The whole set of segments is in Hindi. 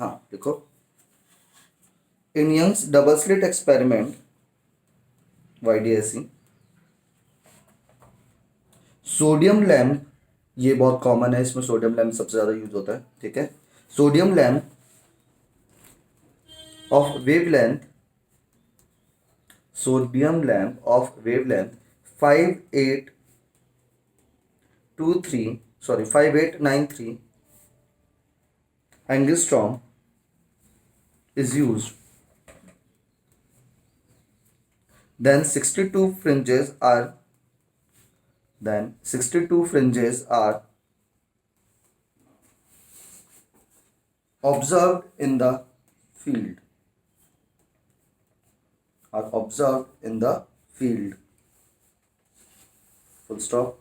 हाँ देखो, in Young's double slit experiment YDSE, sodium lamp, ये बहुत कॉमन है, इसमें सोडियम लैम्प सबसे ज़्यादा यूज होता है, ठीक है। Sodium lamp of wavelength, sodium lamp of wavelength 5893 angstrom is used. Then 62 fringes are observed in the field. Full stop.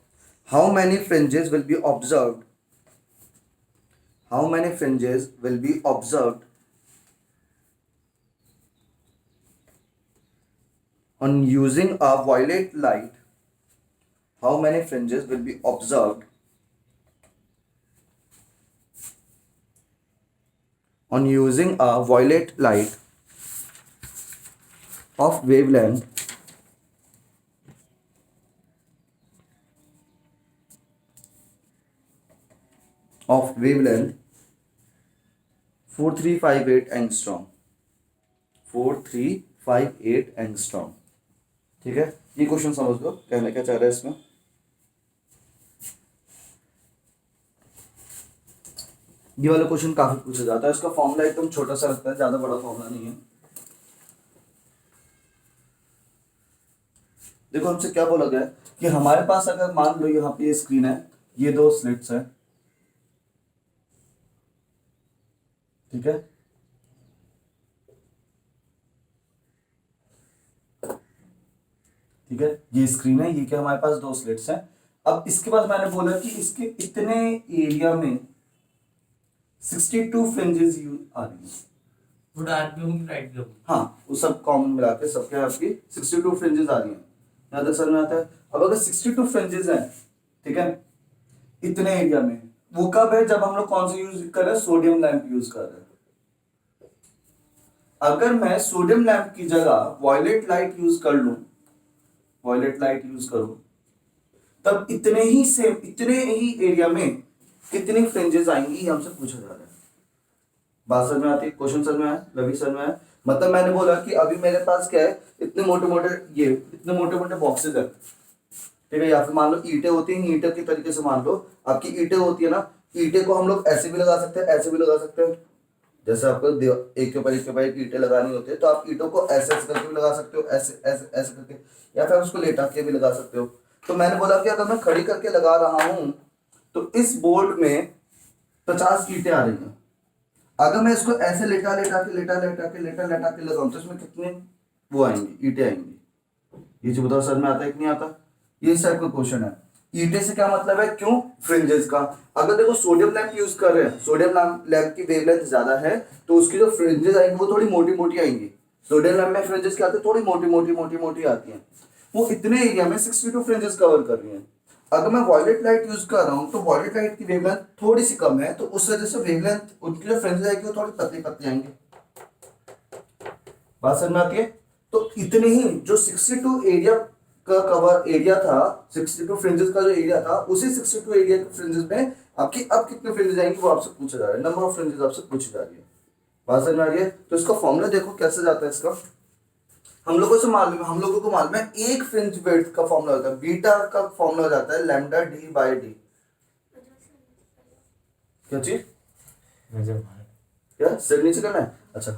How many fringes will be observed? On using a violet light? How many fringes will be observed on using a violet light of wavelength 4358 angstrom? 4358 angstrom, ठीक है। ये क्वेश्चन समझ लो कहने क्या चाह रहा है इसमें। ये वाला क्वेश्चन काफी पूछा जाता है, इसका फॉर्मूला एकदम छोटा सा लगता है, ज्यादा बड़ा फॉर्मूला नहीं है। देखो हमसे क्या बोला गया है कि हमारे पास अगर मान लो यहाँ पे ये स्क्रीन है, ये दो स्लिट्स है, ठीक है, ठीक है, ये स्क्रीन है, ये क्या हमारे पास दो स्लिट्स हैं। अब इसके बाद मैंने बोला कि इसके इतने एरिया में 62 फ्रिंजेस आ रही है। हाँ, वो सब कॉमन मिला के सबके आपकी 62 फ्रिंजेस आ रही हैं, यहाँ तक समझ में आता है। अब अगर 62 फ्रिंजेस हैं, ठीक है, इतने एरिया में, वो कब है? जब हम लोग कौन सा यूज कर रहे हैं? सोडियम लैंप यूज कर रहे हैं। अगर मैं सोडियम लैंप की जगह वॉयलेट लाइट यूज कर लूं, तब इतने ही एरिया में कितनी फ्रिंजेस आएंगी, हमसे पूछा जा रहा है। बात समझ में आती है? क्वेश्चन समझ में आया? लवी समझ में आया? मतलब मैंने बोला कि अभी मेरे पास क्या है, इतने मोटे मोटे बॉक्सेस है, ठीक है, या फिर मान लो ईंटें होती हैं, ईंटें के तरीके से मान लो आपकी ईंटें होती है ना, ईंटें को हम लोग ऐसे भी लगा सकते हैं, ऐसे भी लगा सकते हैं। जैसे आपको एक के ऊपर एक ईंटें लगानी होती है, तो आप ईंटों को ऐसे करके भी लगा सकते हो, ऐसे करके, या फिर उसको लेटा के भी लगा सकते हो। तो मैंने बोला कि अगर मैं खड़ी करके लगा रहा हूं तो इस बोर्ड में 50 ईंटें आ रही हैं। अगर मैं इसको ऐसे लेटा के लगाऊं तो इसमें कितने वो आएंगी, ईंटें आएंगी। ये जो बताओ सर में आता है कि नहीं आता? ये इस टाइप का क्वेश्चन है। ईंटें से क्या मतलब है? क्यों? फ्रिंजेस का। अगर देखो सोडियम लैंप यूज कर रहे हैं, सोडियम लैंप की वेवलेंथ ज्यादा है, तो उसकी जो फ्रिंजेस आएंगी वो थोड़ी मोटी मोटी आएंगी। सोडियम लैंप में फ्रिंजेस क्या आती है? थोड़ी मोटी आती है। वो इतने एरिया में 62 फ्रिंजेस कवर कर रही है। अगर मैं वॉयलेट लाइट यूज कर रहा हूँ तो वॉयलेट लाइट की वेवलेंथ थोड़ी सी कम है, तो उस वजह से वेवलेंथ उनकी जो फ्रिंजेस आएगी वो थोड़ी पतली आएंगे। बात समझ में आती है? तो इतने ही जो 62 एरिया का कवर एरिया था, 62 फ्रिंजेस का जो एरिया था, उसी 62 एरिया के फ्रिंजेस में आपकी अब कितने फ्रिंजेस आएंगे वो आपसे पूछा जा रहा है। नंबर ऑफ फ्रिंजेस आपसे पूछी जा रही है। बात समझ में आ रही है? तो इसका फॉर्मूला देखो कैसे जाता है इसका। हम लोगों को मालूम है एक फ्रिंज विड्थ का फॉर्मूला होता है, बीटा का फॉर्मूला हो जाता है लैम्डा डी बाई डी। क्या चीज? क्या सिर नीचे करना है? अच्छा,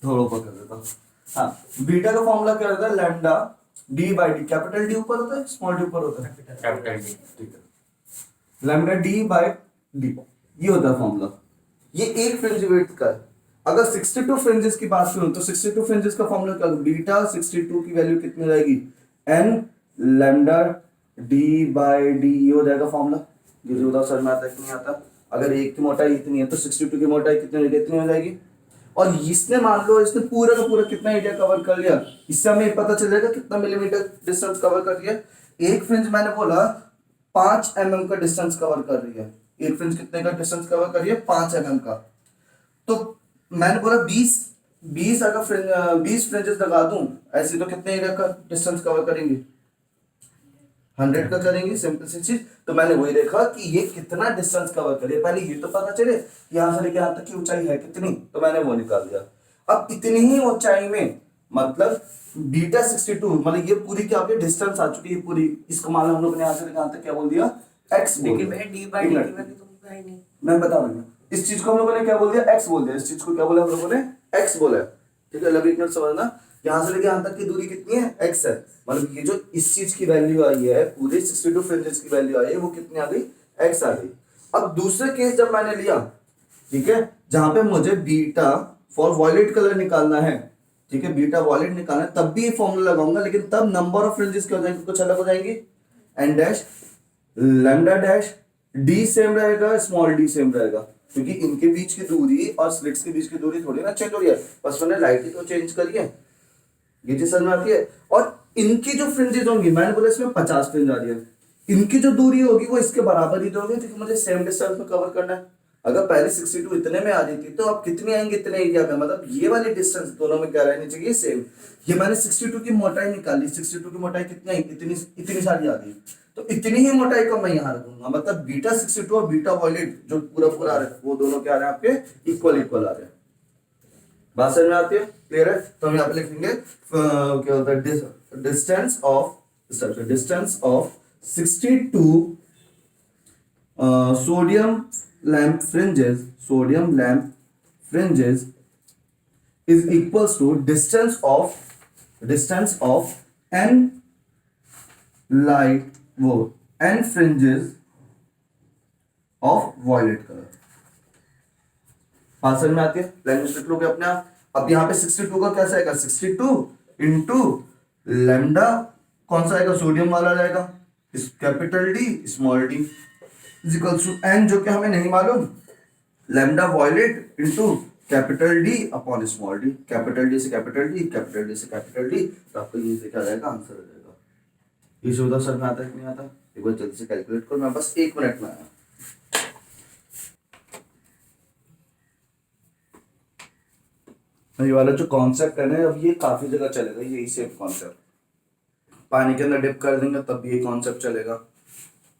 थोड़ा ऊपर कर देता हूँ। हाँ, बीटा का फॉर्मूला क्या होता है? Lambda D by D. Capital D ऊपर होता है, स्मॉल डी ऊपर होता है? कैपिटल डी, ठीक है। लैम्डा डी बाई डी, ये होता है फॉर्मूला। ये एक फ्रिंज विड्थ का है। अगर 62 फ्रिंजेस की बात करूं तो 62 फ्रिंजेस का फॉर्मूला क्या होगा? बीटा 62 की वैल्यू कितनी रहेगी? n lambda D by D, ये हो जाएगा फॉर्मूला। ये जो सर में आता है कि नहीं आता? अगर एक की मोटाई इतनी है तो 62 की मोटाई कितनी हो जाएगी? और इसने मान लो इसने पूरा का पूरा कितना एरिया कवर कर लिया, इससे हमें पता चलेगा कितना मिलीमीटर डिस्टेंस कवर कर रही है। एक फ्रिंज मैंने बोला 5 mm का डिस्टेंस कवर कर रही है। एक फ्रिंज कितने का डिस्टेंस कवर कर रही है? 5 mm का। तो मैंने बोला 20 अगर 20 फ्रिंजेस लगा दूं ऐसे तो कितने एरिया का डिस्टेंस कवर करेंगे? 100 का करेंगे, सिंपल सी चीज। तो मैंने वही देखा कि ये कितना डिस्टेंस कवर करे, पहले ये तो पता चले यहाँ से लेके यहाँ तक की ऊंचाई है कितनी, तो मैंने वो निकाल दिया। अब इतनी ही ऊंचाई में मतलब बीटा 62 मतलब ये पूरी क्या होगी डिस्टेंस आ चुकी है पूरी, इसको मान लो हम लोग ने यहाँ से लेके यहाँ तक क्या बोल दिया x बोल दिया। मैं बता रहा हूँ इस चीज को हम लोगों ने क्या बोल दिया x बोल दिया, इस चीज को क्या बोला हम लोगों ने x बोला है, ठीक है। लव इग्नोर समझना, यहाँ से लेके यहाँ तक की दूरी कितनी है x है, मतलब ये जो इस चीज की वैल्यू आई है पूरे 62 फ्रिंजेस की वैल्यू आई है वो कितनी आ गई x आ गई। अब दूसरे केस जब मैंने लिया, ठीक है, जहां पे मुझे बीटा फॉर वॉयलेट कलर निकालना है, ठीक है, बीटा वॉयलेट निकालना है, तब भी ये फॉर्मूला लगाऊंगा, लेकिन तब नंबर ऑफ फ्रिंजेस क्या हो जाएंगे, कुछ अलग हो जाएंगे। N dash lambda dash D same रहेगा, स्मॉल डी सेम रहेगा, क्योंकि इनके बीच की दूरी और स्लिट्स के बीच की दूरी थोड़ी ना चेंज हो रही है, बस मैंने लाइट ही तो चेंज करी है, ये चीज समझ में आती है। और इनकी जो फ्रिंजेस होंगी, मैंने बोला इसमें 50 फ्रिंज आ रही है, इनकी जो दूरी होगी वो इसके बराबर ही तो होगी, क्योंकि मुझे सेम डिस्टेंस में कवर करना है। अगर पहले 62 इतने में आ जाती तो अब कितनी आएंगे इतने एरिया में, मतलब ये वाली डिस्टेंस दोनों में क्या रहनी चाहिए सेम। ये मैंने 62 की मोटाई निकाली, 62 की मोटाई कितनी आई, इतनी सारी आ गई, तो इतनी ही मोटाई को मैं यहाँ रखूंगा, मतलब बीटा 62 और बीटा वॉयलेट जो पूरा पूरा आ रहा है वो दोनों क्या आ रहे हैं आपके इक्वल इक्वल आ रहे हैं। बात समझ में आती है, क्लियर है। तो हम यहाँ पे लिखेंगे क्या होता है distance of 62 sodium lamp fringes is equals to distance of n light वो n fringes of violet color। बात समझ में आती है, लैंग्वेज लिख लोगे अपने आप। अब यहाँ पे 62 का कैसा आएगा, 62 इंटू लैम्डा कौन सा आएगा, सोडियम वाला रहेगा, capital D small d is equals to N जो कि हमें नहीं मालूम, lambda violet into capital D upon small d, capital D से कैपिटल डी, कैपिटल डी से कैपिटल डी, तो आपको ये से क्या रहेगा आंसर हो जाएगा। ये सुविधा सर में आता है कि नहीं आता, एक बार जल्दी से कैलकुलेट करो, मैं बस 1 मिनट में आया। ये वाला जो कॉन्सेप्ट है ना, अब ये काफी जगह चलेगा, यही सेम कॉन्सेप्ट, पानी के अंदर डिप कर देंगे तब भी ये कॉन्सेप्ट चलेगा,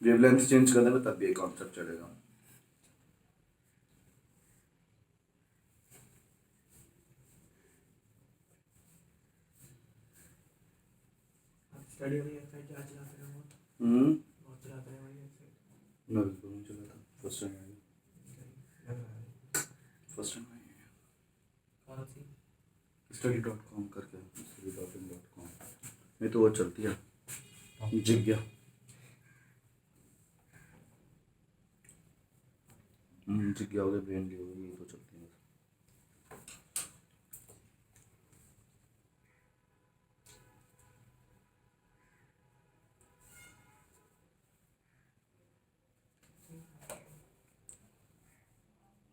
वेवलेंथ चेंज कर देंगे तब भी ये कॉन्सेप्ट चलेगा। स्टडी वाली वेबसाइट आज चलाते हैं बहुत चलाते हैं वाली वेबसाइट। मैं बिल्कुल नहीं चलाता, फर्स्ट टाइम कौन सी? study.com करके, study.in.com में तो वो चलती है जिज्ञा, जिज्ञा हो गया, ब्रेन ली हो गई, ये तो चलती है।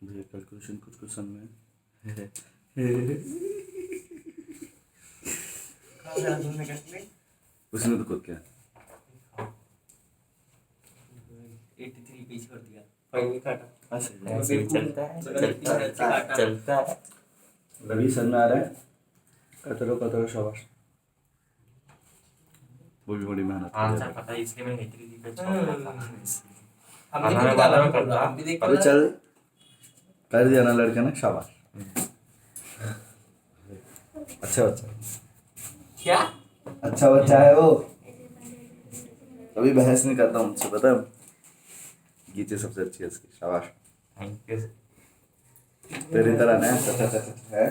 भैया कैलकुलेशन कुछ क्वेश्चन में उसने तो खुद क्या 83 पीछे कर दिया, चलता है। रवि सर में आ रहा है, कतरो शाबाश, वो भी बड़ी मेहनत आंसर पता है इसलिए मैं 83 पे अभी चल कर दिया ना लड़के ने, शाबाश, अच्छा बच्चा, क्या अच्छा बच्चा है वो, कभी बहस नहीं करता मुझसे, पता है गीते सबसे अच्छी है इसकी, शाबाश, थैंक यू। तेरी तरह ना है।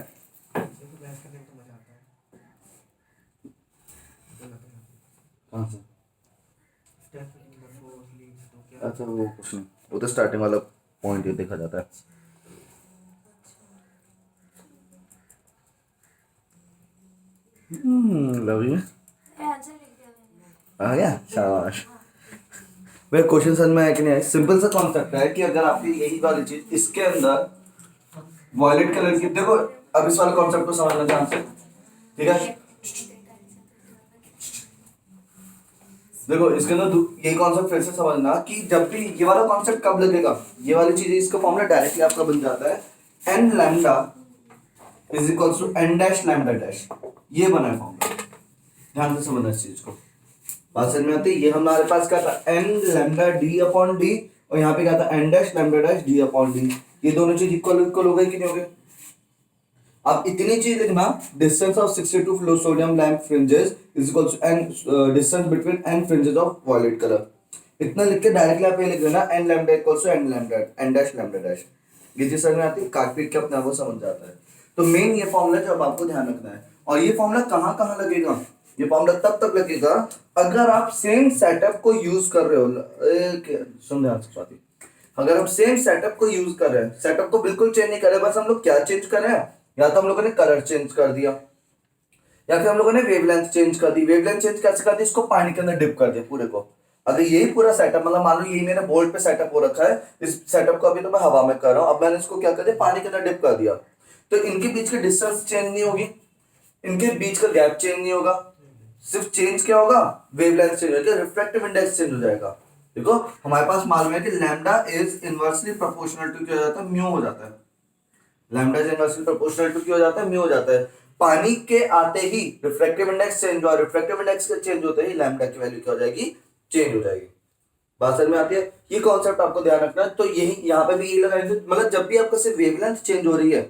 कहाँ से? अच्छा वो कुछ नहीं, वो तो स्टार्टिंग वाला पॉइंट ही देखा जाता है। लव यू आ गया, शाबाश। वह क्वेश्चन समझ में आया कि नहीं आया, सिंपल सा कॉन्सेप्ट है कि अगर आपकी यही वाली चीज इसके अंदर वॉयलेट कलर की, देखो अब इस वाले कॉन्सेप्ट को समझना ध्यान से, ठीक है, देखो इसके अंदर यही कॉन्सेप्ट फिर से समझना कि जब भी ये वाला कॉन्सेप्ट कब लगेगा, ये वाली चीज इसका फॉर्मूला डायरेक्टली आपका बन जाता है N lambda is equal to n dash lambda dash. ये बना है फॉर्मूला, ध्यान से समझना इस चीज को, बात समझ में आती है। ये हमारे पास क्या था, n lambda d upon d, और यहाँ पे क्या था n dash lambda dash d upon d। ये दोनों चीज इक्वल इक्वल हो गई कि नहीं हो गई। अब इतनी चीज लिखना, distance of 62 flow sodium lamp fringes is equal to n distance between n fringes of violet colour. इतना लिख के डायरेक्टली आप ये लिख देना n lambda equals to n lambda n dash lambda dash. ये चीज समझ में आती है, काट पीट के अपने आप को समझ जाता है। तो मेन ये फॉर्मूला जो अब आपको ध्यान रखना है, और ये फॉर्मूला कहाँ कहाँ लगेगा, ये फॉर्मूला तब तक लगेगा अगर आप सेम सेटअप को यूज कर रहे हो। सुन ध्यान से स्वाति, अगर हम सेम सेटअप को यूज कर रहे हैं, सेटअप को बिल्कुल चेंज नहीं कर रहे, बस हम लोग क्या चेंज कर रहे हैं, या तो हम लोगों ने कलर चेंज कर दिया, या फिर हम लोगों ने वेवलेंथ चेंज कर दी। वेवलेंथ चेंज कैसे कर दी, इसको पानी के अंदर डिप कर दिया पूरे को। अगर यही पूरा सेटअप, मतलब मान लो यही मेरा बोर्ड पे सेटअप हो रखा है, इस सेटअप को अभी तो मैं हवा में कर रहा हूँ, अब मैंने इसको क्या कर दिया, पानी के अंदर डिप कर दिया, तो इनके बीच का डिस्टेंस चेंज नहीं होगी, इनके बीच का गैप चेंज नहीं होगा, सिर्फ चेंज क्या होगा, वेवलेंथ चेंज होगा, रिफ्रैक्टिव इंडेक्स चेंज हो जाएगा। देखो हमारे पास मालूम है कि lambda is inversely proportional to क्या हो जाता है, म्यू हो जाता है। Lambda is inversely proportional to क्या हो जाता है, म्यू हो जाता है। पानी के आते ही रिफ्रैक्टिव इंडेक्स चेंज हुआ, रिफ्रैक्टिव इंडेक्स के चेंज होते ही लैम्डा की वैल्यू क्या हो जाएगी, चेंज हो जाएगी। बात समझ में आती है, ये कॉन्सेप्ट आपको ध्यान रखना है। तो यही यहाँ पे भी ये लगाएंगे, मतलब जब भी आपका सिर्फ वेवलेंथ चेंज हो रही है,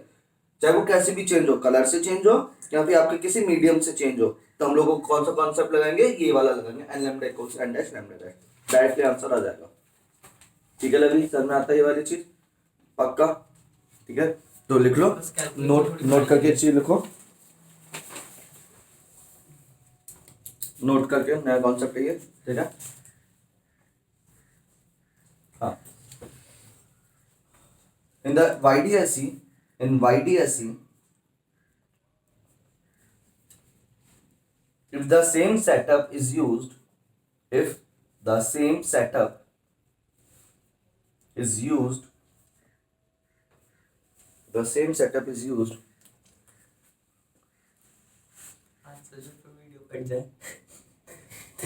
चाहे वो कैसे भी चेंज हो, कलर से चेंज हो या फिर आपके किसी मीडियम से चेंज हो, तो हम लोग को कौन सा कॉन्सेप्ट लगाएंगे, ये वाला लगाएंगे, n lambda equals n dash lambda dash. Directly answer आ जाएगा। ठीक है लवी, समझ में आता है ये वाली चीज, पक्का। ठीक है, तो लिख लो, बस calculation नोट थोड़ी नोट करके बड़ी चीज लिखो, नोट करके, नया कॉन्सेप्ट है ये। ठीक है, हाँ, in the YDSE, in YDSE, if the same setup is used, if the same setup is used, the same setup is used, video cut जाए।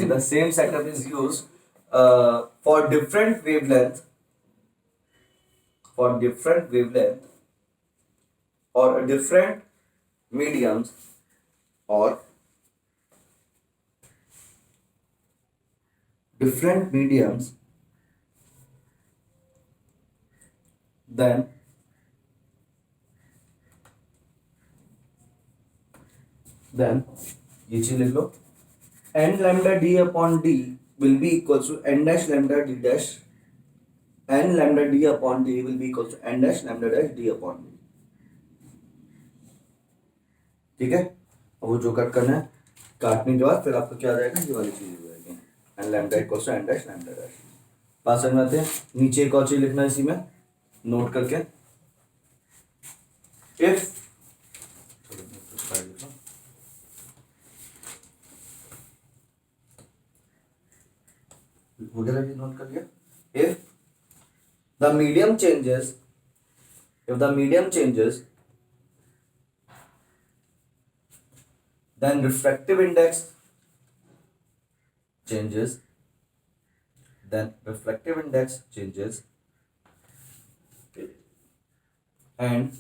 the same setup is used for different wavelength, for different wavelength or different mediums or different mediums, then ये चीज लिख लो, n lambda d upon d will be equals to n dash lambda d dash, n lambda d upon d will be equals to n dash lambda dash d upon d। ठीक है, अब वो जो कट करना है, काटने के बाद फिर आपको क्या आ जाएगा, ये वाली चीज हो जाएगी, n lambda equals to n dash lambda dash। बात समझ में आते हैं। नीचे एक और चीज लिखना है इसी में, नोट करके, इफ हो गया, नोट कर लिया, if the medium changes, if the medium changes, then refractive index changes, then refractive index changes, and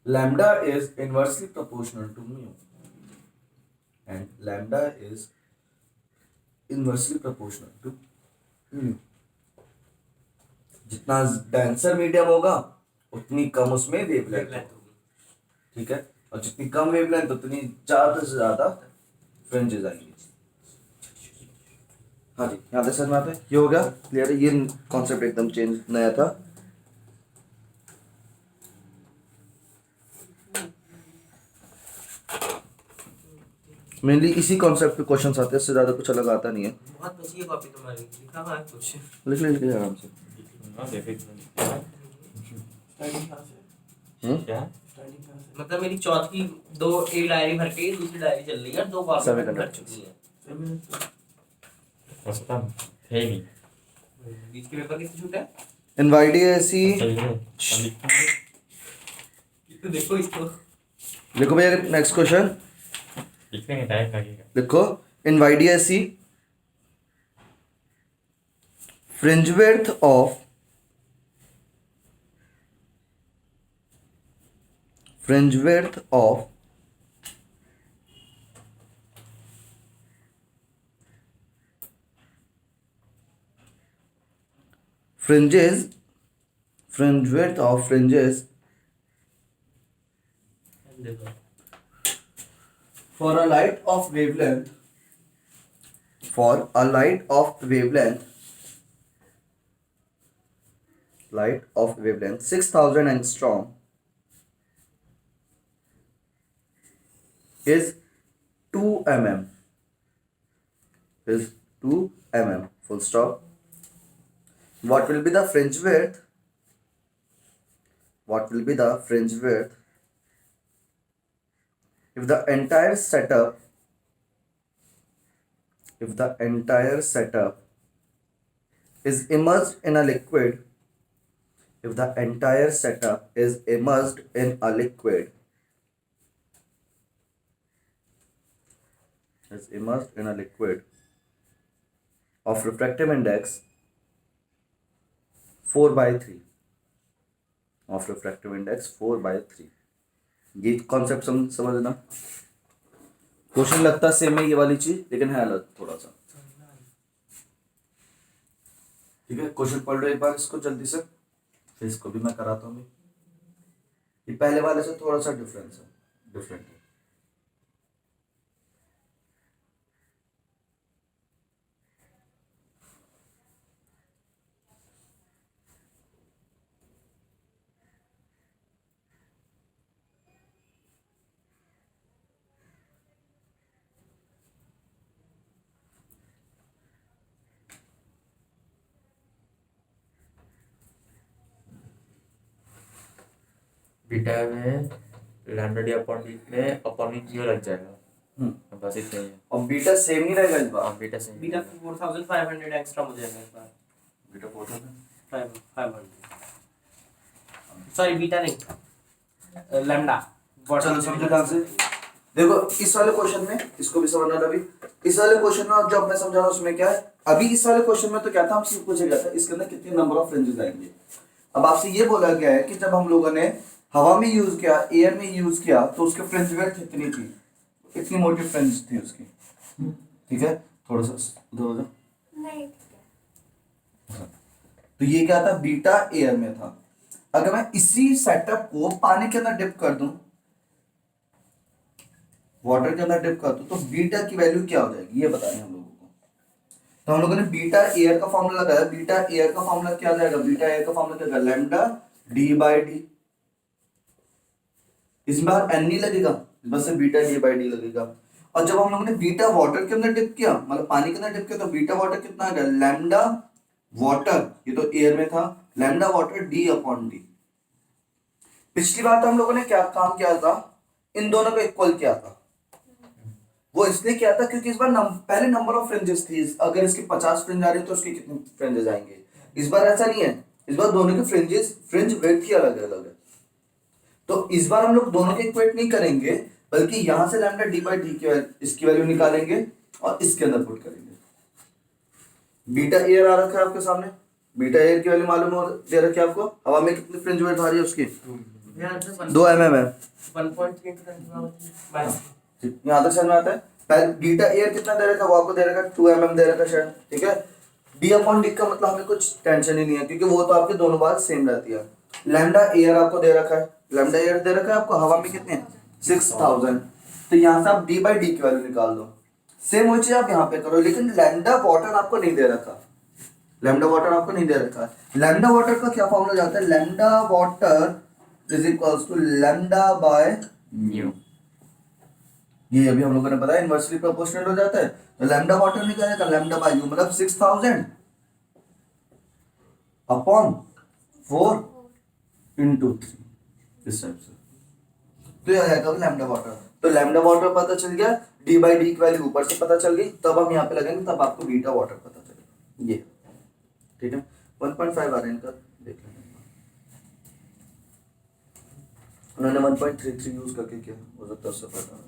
lambda is inversely proportional to mu, and lambda is inversely proportional to mu। जितना डेंसर मीडियम होगा उतनी कम उसमें वेवलेंथ होगी। ठीक है, और जितनी कम वेवलेंथ उतनी ज्यादा से ज्यादा फ्रिंजेस आएंगी। हाँ जी, यहाँ तक समझ में आता है, ये हो गया क्लियर है, ये कॉन्सेप्ट एकदम चेंज नया था। मेनली इसी कॉन्सेप्ट पे क्वेश्चंस आते हैं, इससे ज्यादा कुछ अलग आता नहीं है। बहुत बची है कॉपी तुम्हारी, लिखा हुआ है कुछ। लिख ले आराम से। स्टार्टिंग कहाँ से? क्या स्टार्टिंग कहाँ से? मतलब मेरी चौथी दो, एक डायरी भर के दूसरी डायरी चल रही है, दो कॉपी Seven भर hundred। चुकी है। उसका है नहीं बीच के पेपर किससे छूटा है? इन YDSE तो देखो इसको। लिखो भैया नेक्स्ट क्वेश्चन लिखने का टाइम लगेगा। लिखो, इन YDSE fringe width of fringe width of fringes, fringe width of fringes for a light of wavelength, for a light of wavelength 6000 angstrom is 2 mm, is 2 mm, full stop. What will be the fringe width? What will be the fringe width if the entire setup is immersed in a liquid, if the entire setup is immersed in a liquid, is immersed in a liquid of refractive index 4/3, of refractive index 4/3. ये कॉन्सेप्ट समझना. क्वेश्चन लगता सेम है ये वाली चीज, लेकिन है अलग थोड़ा सा. ठीक है, क्वेश्चन पढ़ लो एक बार इसको जल्दी से, फिर इसको भी मैं कराता हूँ. ये पहले वाले से थोड़ा सा डिफरेंट है. बीटा में लैम्डा डी अपॉन डी में अपॉन डी क्यों लग जाएगा, बस इतना ही है. और बीटा सेम नहीं रहेगा इस बार. और बीटा से बीटा 4500 एक्स्ट्रा हो जाएगा इस बार. बीटा 4000. 500 सॉरी बीटा नहीं, लैम्डा. चलो समझो ध्यान से. देखो इस वाले क्वेश्चन में, इसको भी समझना अभी. इस वाले क्वेश्चन में जो मैं समझा रहा हूँ उसमें क्या है. अभी इस वाले क्वेश्चन में तो क्या था, हमसे पूछा गया था इसके अंदर कितने नंबर ऑफ फ्रिंजेस आएंगे. अब आपसे ये बोला गया है कि जब हम लोगों ने हवा में यूज किया, एयर में यूज किया, तो उसके फ्रिंज विड्थ इतनी थी, इतनी मोटी फ्रिंज थी उसकी. ठीक है, थोड़ा सा उधर हो जाओ. तो ये क्या था, बीटा एयर में था. अगर मैं इसी सेटअप को पानी के अंदर डिप कर दूं, वाटर के अंदर डिप कर दूं, तो बीटा की वैल्यू क्या हो जाएगी ये बताएं हम लोगों को. तो हम लोगों ने बीटा एयर का फॉर्मूला लगाया. बीटा एयर का फॉर्मूला क्या आ जाएगा, बीटा एयर का फॉर्मूला क्या आएगा, लैम्डा d/d. इस बार n नहीं लगेगा, इस बार से बीटा d/d लगेगा. और जब हम लोगों ने बीटा वाटर के अंदर डिप किया, मतलब पानी के अंदर डिप किया, तो बीटा वाटर कितना आ गया, लैम्डा वाटर, ये तो एयर में था, लैम्डा वाटर d/d. पिछली बार तो हम लोगों ने क्या काम किया था, इन दोनों को इक्वल किया था. वो इसलिए किया था क्योंकि इस बार पहले नंबर ऑफ फ्रिंजेस थी. अगर इसके 50 फ्रिंज आ रहे तो उसके कितने फ्रिंजेस आएंगे. इस बार ऐसा नहीं है, इस बार दोनों के फ्रिंज विड्थ ही अलग अलग है. तो इस बार हम लोग दोनों के इक्वेट नहीं करेंगे, बल्कि यहां से लैम्डा d/d की इसकी वैल्यू निकालेंगे और इसके अंदर पुट करेंगे. बीटा एयर आ रखा है आपके सामने, बीटा एयर की वैल्यू मालूम हो दे रखी है आपको. हवा में कितनी फ्रिंज विड्थ आ रही है उसकी, 2 mm है. 1.3 into 10 यहाँ तक समझ में आता है. पहले बीटा एयर कितना दे रखा है, वो आपको दे रखा है 2 mm दे रखा है शायद. ठीक है, d/d का मतलब हमें कुछ टेंशन ही नहीं है, क्योंकि वो तो आपके दोनों बात सेम रहती है. लैम्डा एयर आपको दे रखा है, लैम्डा एयर दे रखा है आपको हवा में कितने 6000. तो यहाँ से आप d/d की वैल्यू निकाल दो. सेम वही चीज आप यहाँ पे करो, लेकिन लैम्डा वाटर आपको नहीं दे रखा. लैम्डा वाटर आपको नहीं दे रखा. लैम्डा वाटर का क्या फॉर्मूला जाता है, lambda water is equals to lambda by mu. ये अभी हम लोगों ने बताया इनवर्सली प्रोपोर्शनल हो जाता है. तो लैम्डा वाटर में क्या रहेगा, लैम्डा बाय यू, मतलब 6000 अपॉन 4 into 3, इस टाइप से. तो ये आ जाएगा लैम्डा वाटर. तो लैम्डा वाटर पता चल गया, d/d की वैल्यू ऊपर से पता चल गई, तब हम यहाँ पे लगाएंगे, तब आपको बीटा वाटर पता चलेगा. ये ठीक है. 1.5 आ रहा है इनका, देख लेंगे. उन्होंने 1.33 यूज करके किया, हो सकता है उससे पता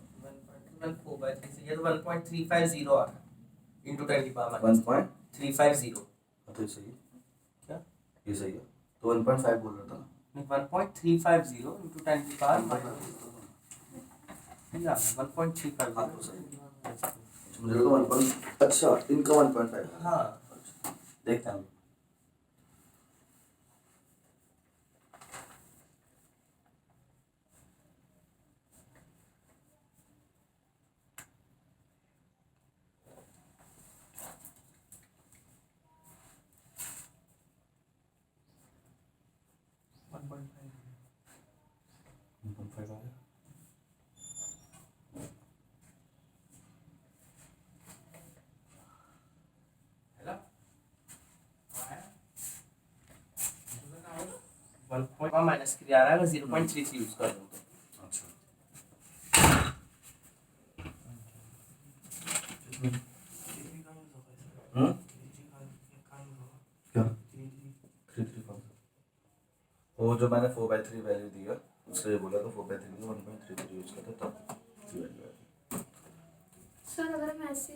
1.4/3 से ये तो 1.350 आ रहा है into 10 की पावर 1.350. 350. तो सही है क्या ये सही है. तो 1.5 बोल रहा था ना. 1.350 into 10 की पावर माइनस या 1.350 हाँ तो सही मुझे लगा 1. अच्छा इनका 1.5 हाँ देखते हैं वन पॉइंट फाइव 1.5 आ गया वन पॉइंट माइनस के लिए आ रहा है 0.33 यूज कर दो तो अच्छा हम्म क्या 3.3 वो जो मैंने 4/3 वैल्यू दिया उसका ये बोला था 4/3 को 1.33 यूज करते तब 3 वैल्यू आएगी सर अगर हम ऐसे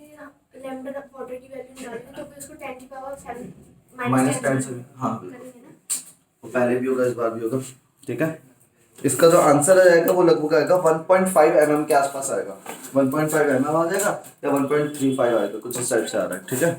लैम्डा वाटर की वैल्यू निकालेंगे तो फिर उसको 10 की पावर 7 -10 से हाँ करेंगे ना। वो पहले भी होगा इस बार भी होगा ठीक है इसका जो आंसर आ जाएगा वो लगभग आएगा 1.5 mm के आसपास आएगा 1.5 mm आ जाएगा या 1.35 आएगा कुछ इस टाइप से आ रहा है ठीक है